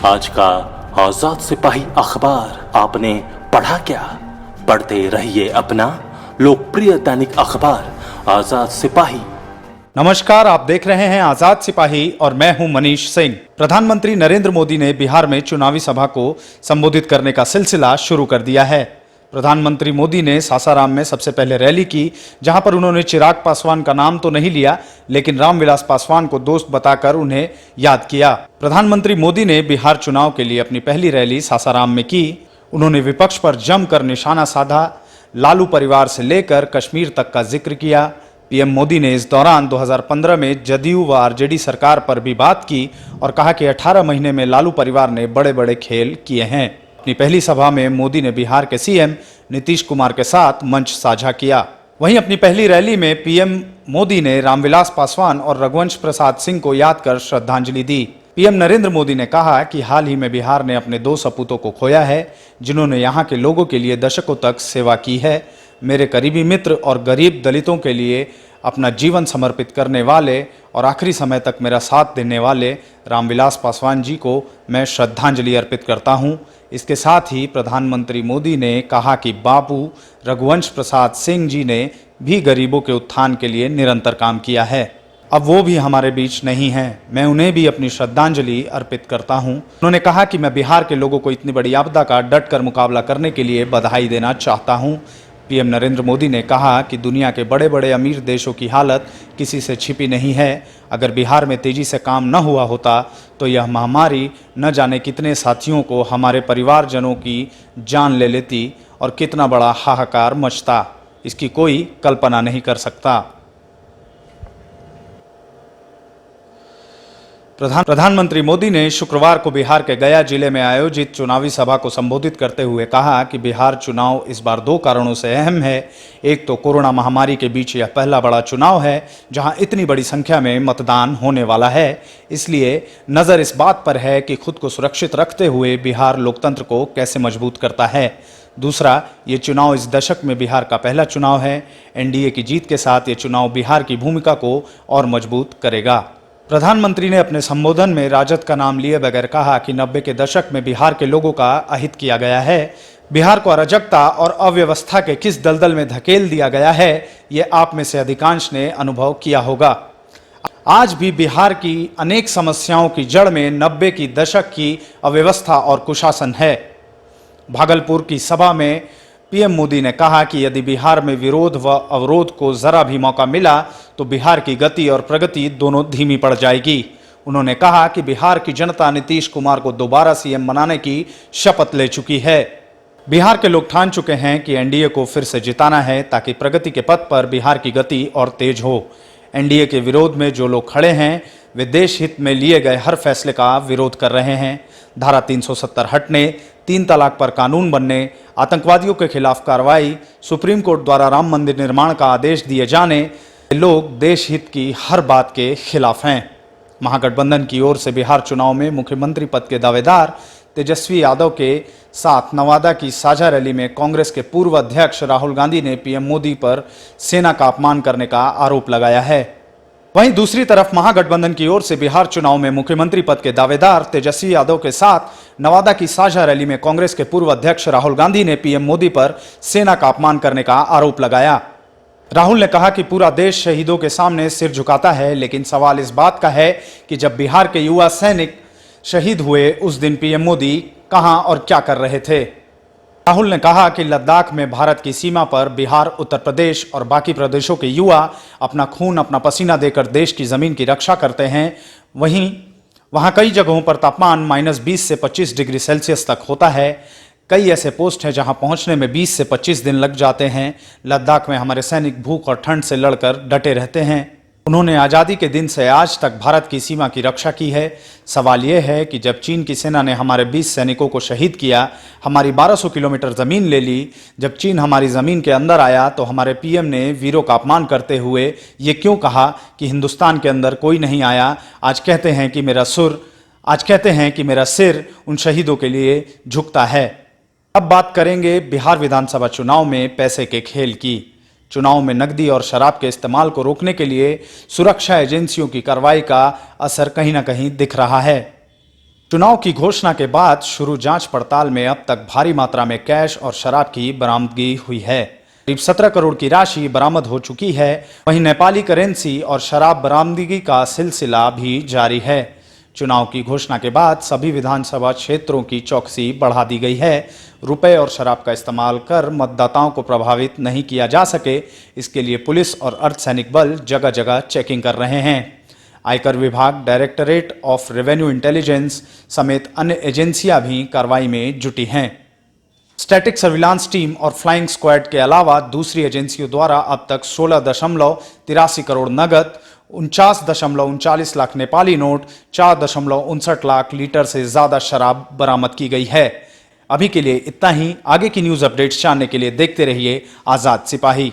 आज का आजाद सिपाही अखबार आपने पढ़ा क्या? पढ़ते रहिए अपना लोकप्रिय दैनिक अखबार आजाद सिपाही। नमस्कार, आप देख रहे हैं आजाद सिपाही और मैं हूं मनीष सिंह। प्रधानमंत्री नरेंद्र मोदी ने बिहार में चुनावी सभा को संबोधित करने का सिलसिला शुरू कर दिया है। प्रधानमंत्री मोदी ने सासाराम में सबसे पहले रैली की, जहां पर उन्होंने चिराग पासवान का नाम तो नहीं लिया, लेकिन रामविलास पासवान को दोस्त बताकर उन्हें याद किया। प्रधानमंत्री मोदी ने बिहार चुनाव के लिए अपनी पहली रैली सासाराम में की। उन्होंने विपक्ष पर जमकर निशाना साधा, लालू परिवार से लेकर कश्मीर तक का जिक्र किया। पीएम मोदी ने इस दौरान 2015 में जदयू व आरजेडी सरकार पर भी बात की और कहा कि 18 महीने में लालू परिवार ने बड़े बड़े खेल किए हैं। अपनी पहली सभा में मोदी ने बिहार के सीएम नीतीश कुमार के साथ मंच साझा किया। वहीं अपनी पहली रैली में पीएम मोदी ने रामविलास पासवान और रघुवंश प्रसाद सिंह को याद कर श्रद्धांजलि दी। पीएम नरेंद्र मोदी ने कहा कि हाल ही में बिहार ने अपने 2 सपूतों को खोया है, जिन्होंने यहाँ के लोगों के लिए दशकों तक सेवा की है। मेरे करीबी मित्र और गरीब दलितों के लिए अपना जीवन समर्पित करने वाले और आखिरी समय तक मेरा साथ देने वाले रामविलास पासवान जी को मैं श्रद्धांजलि अर्पित करता हूं। इसके साथ ही प्रधानमंत्री मोदी ने कहा कि बाबू रघुवंश प्रसाद सिंह जी ने भी गरीबों के उत्थान के लिए निरंतर काम किया है। अब वो भी हमारे बीच नहीं हैं, मैं उन्हें भी अपनी श्रद्धांजलि अर्पित करता हूं। उन्होंने कहा कि मैं बिहार के लोगों को इतनी बड़ी आपदा का डटकर मुकाबला करने के लिए बधाई देना चाहता हूं। पीएम नरेंद्र मोदी ने कहा कि दुनिया के बड़े बड़े अमीर देशों की हालत किसी से छिपी नहीं है। अगर बिहार में तेजी से काम न हुआ होता तो यह महामारी न जाने कितने साथियों को, हमारे परिवारजनों की जान ले लेती और कितना बड़ा हाहाकार मचता, इसकी कोई कल्पना नहीं कर सकता। प्रधानमंत्री मोदी ने शुक्रवार को बिहार के गया जिले में आयोजित चुनावी सभा को संबोधित करते हुए कहा कि बिहार चुनाव इस बार 2 कारणों से अहम है। एक तो कोरोना महामारी के बीच यह पहला बड़ा चुनाव है जहां इतनी बड़ी संख्या में मतदान होने वाला है, इसलिए नज़र इस बात पर है कि खुद को सुरक्षित रखते हुए बिहार लोकतंत्र को कैसे मजबूत करता है। दूसरा, ये चुनाव इस दशक में बिहार का पहला चुनाव है। एनडीए की जीत के साथ ये चुनाव बिहार की भूमिका को और मजबूत करेगा। प्रधानमंत्री ने अपने संबोधन में राजद का नाम लिए बगैर कहा कि 90 के दशक में बिहार के लोगों का अहित किया गया है। बिहार को अराजकता और अव्यवस्था के किस दलदल में धकेल दिया गया है, ये आप में से अधिकांश ने अनुभव किया होगा। आज भी बिहार की अनेक समस्याओं की जड़ में 90 की दशक की अव्यवस्था और कुशासन है। भागलपुर की सभा में पीएम मोदी ने कहा कि यदि बिहार में विरोध व अवरोध को जरा भी मौका मिला तो बिहार की गति और प्रगति दोनों धीमी पड़ जाएगी। उन्होंने कहा कि बिहार की जनता नीतीश कुमार को दोबारा सीएम बनाने की शपथ ले चुकी है। बिहार के लोग ठान चुके हैं कि एनडीए को फिर से जिताना है ताकि प्रगति के पथ पर बिहार की गति और तेज हो। एनडीए के विरोध में जो लोग खड़े हैं वे देश हित में लिए गए हर फैसले का विरोध कर रहे हैं। धारा 370 हटने, 3 तलाक पर कानून बनने, आतंकवादियों के खिलाफ कार्रवाई, सुप्रीम कोर्ट द्वारा राम मंदिर निर्माण का आदेश दिए जाने, लोग देश हित की हर बात के खिलाफ हैं। महागठबंधन की ओर से बिहार चुनाव में मुख्यमंत्री पद के दावेदार तेजस्वी यादव के साथ नवादा की साझा रैली में कांग्रेस के पूर्व अध्यक्ष राहुल गांधी ने पीएम मोदी पर सेना का अपमान करने का आरोप लगाया है। वहीं दूसरी तरफ महागठबंधन की ओर से बिहार चुनाव में मुख्यमंत्री पद के दावेदार तेजस्वी यादव के साथ नवादा की साझा रैली में कांग्रेस के पूर्व अध्यक्ष राहुल गांधी ने पीएम मोदी पर सेना का अपमान करने का आरोप लगाया। राहुल ने कहा कि पूरा देश शहीदों के सामने सिर झुकाता है, लेकिन सवाल इस बात का है कि जब बिहार के युवा सैनिक शहीद हुए उस दिन पीएम मोदी कहां और क्या कर रहे थे। राहुल ने कहा कि लद्दाख में भारत की सीमा पर बिहार, उत्तर प्रदेश और बाकी प्रदेशों के युवा अपना खून, अपना पसीना देकर देश की जमीन की रक्षा करते हैं। वहीं वहां कई जगहों पर तापमान -20 से 25 डिग्री सेल्सियस तक होता है। कई ऐसे पोस्ट हैं जहां पहुंचने में 20 से 25 दिन लग जाते हैं। लद्दाख में हमारे सैनिक भूख और ठंड से लड़कर डटे रहते हैं। उन्होंने आज़ादी के दिन से आज तक भारत की सीमा की रक्षा की है। सवाल यह है कि जब चीन की सेना ने हमारे 20 सैनिकों को शहीद किया, हमारी 1200 किलोमीटर ज़मीन ले ली, जब चीन हमारी ज़मीन के अंदर आया तो हमारे पीएम ने वीरों का अपमान करते हुए ये क्यों कहा कि हिंदुस्तान के अंदर कोई नहीं आया। आज कहते हैं कि मेरा सिर उन शहीदों के लिए झुकता है। अब बात करेंगे बिहार विधानसभा चुनाव में पैसे के खेल की। चुनाव में नकदी और शराब के इस्तेमाल को रोकने के लिए सुरक्षा एजेंसियों की कार्रवाई का असर कहीं ना कहीं दिख रहा है। चुनाव की घोषणा के बाद शुरू जांच पड़ताल में अब तक भारी मात्रा में कैश और शराब की बरामदगी हुई है। करीब 17 करोड़ की राशि बरामद हो चुकी है। वहीं नेपाली करेंसी और शराब बरामदगी का सिलसिला भी जारी है। चुनाव की घोषणा के बाद सभी विधानसभा क्षेत्रों की चौकसी बढ़ा दी गई है। रुपए और शराब का इस्तेमाल कर मतदाताओं को प्रभावित नहीं किया जा सके, इसके लिए पुलिस और अर्धसैनिक बल जगह जगह चेकिंग कर रहे हैं। आयकर विभाग, डायरेक्टरेट ऑफ रेवेन्यू इंटेलिजेंस समेत अन्य एजेंसियां भी कार्रवाई में जुटी हैं। स्टैटिक सर्विलांस टीम और फ्लाइंग स्क्वाड के अलावा दूसरी एजेंसियों द्वारा अब तक 16.83 करोड़ नगद, 49.39 लाख नेपाली नोट, 4.59 लाख लीटर से ज्यादा शराब बरामद की गई है। अभी के लिए इतना ही। आगे की न्यूज अपडेट्स जानने के लिए देखते रहिए आजाद सिपाही।